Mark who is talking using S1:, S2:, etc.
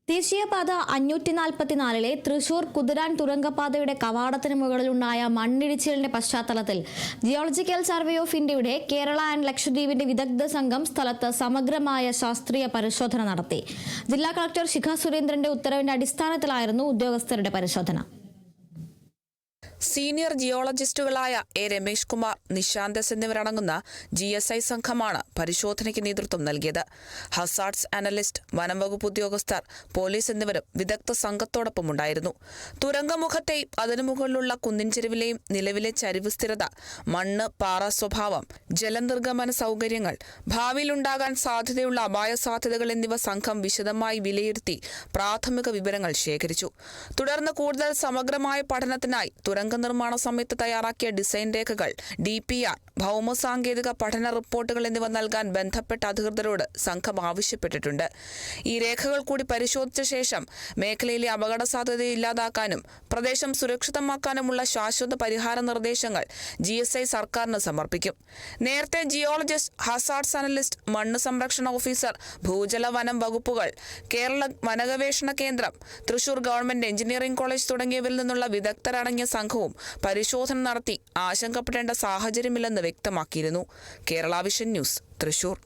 S1: ദേശീയപാത 544-ലെ തൃശൂർ കുതിരാൻ തുരങ്കപാതയുടെ കവാടത്തിന് മുകളിലുണ്ടായ മണ്ണിടിച്ചിലിന്റെ പശ്ചാത്തലത്തിൽ geological survey of ഇന്ത്യയുടെ കേരള ആൻഡ് ലക്ഷദ്വീപിന്റെ വിദഗ്ധ സംഘം സ്ഥലത്ത് സമഗ്രമായ ശാസ്ത്രീയ പരിശോധന നടത്തി. ജില്ലാ കളക്ടർ ശിഖ സുരേന്ദ്രന്റെ ഉത്തരവിന്റെ അടിസ്ഥാനത്തിലായിരുന്നു ഉദ്യോഗസ്ഥരുടെ പരിശോധന.
S2: സീനിയർ ജിയോളജിസ്റ്റുകളായ രമേഷ് കുമാർ, നിശാന്തസ് എന്നിവരടങ്ങുന്ന GSI സംഘമാണ് പരിശോധനയ്ക്ക് നേതൃത്വം നൽകിയത്. ഹസാർഡ്സ് അനലിസ്റ്റ്, വനംവകുപ്പ് ഉദ്യോഗസ്ഥർ, പോലീസ് എന്നിവരും വിദഗ്ധ സംഘത്തോടൊപ്പമുണ്ടായിരുന്നു. തുരങ്കമുഖത്തെയും അതിനു മുകളിലുള്ള കുന്നിൻ ചെരുവിലെയും നിലവിലെ ചരിവ് സ്ഥിരത, മണ്ണ്, പാറ സ്വഭാവം, ജലനിർഗമന സൗകര്യങ്ങൾ, ഭാവിയിലുണ്ടാകാൻ സാധ്യതയുള്ള അപായ സാധ്യതകൾ എന്നിവ സംഘം വിശദമായി വിലയിരുത്തി പ്രാഥമിക വിവരങ്ങൾ ശേഖരിച്ചു. തുടർന്ന് കൂടുതൽ സമഗ്രമായ പഠനത്തിനായി തുരങ്ക നിർമ്മാണ സമയത്ത് തയ്യാറാക്കിയ ഡിസൈൻ രേഖകൾ, DPR, ഭൗമസാങ്കേതിക പഠന റിപ്പോർട്ടുകൾ എന്നിവ നൽകാൻ ബന്ധപ്പെട്ട അധികൃതരോട് സംഘം ആവശ്യപ്പെട്ടിട്ടുണ്ട്. ഈ രേഖകൾ കൂടി പരിശോധിച്ച ശേഷം മേഖലയിലെ അപകട സാധ്യത ഇല്ലാതാക്കാനും പ്രദേശം സുരക്ഷിതമാക്കാനുമുള്ള ശാശ്വത പരിഹാര നിർദ്ദേശങ്ങൾ GSI സർക്കാരിന് സമർപ്പിക്കും. നേരത്തെ ജിയോളജിസ്റ്റ്, ഹസാർഡ്സ് അനലിസ്റ്റ്, മണ്ണ് സംരക്ഷണ ഓഫീസർ, ഭൂജല വനം വകുപ്പുകൾ, കേരള വനഗവേഷണ കേന്ദ്രം, തൃശൂർ ഗവൺമെന്റ് എഞ്ചിനീയറിംഗ് കോളേജ് തുടങ്ങിയവരിൽ നിന്നുള്ള വിദഗ്ധരടങ്ങിയ സംഘവും പരിശോധന നടത്തി ആശങ്കപ്പെടേണ്ട സാഹചര്യമില്ലെന്ന് വ്യക്തമാക്കിയിരുന്നു. Kerala vision news, Thrissur.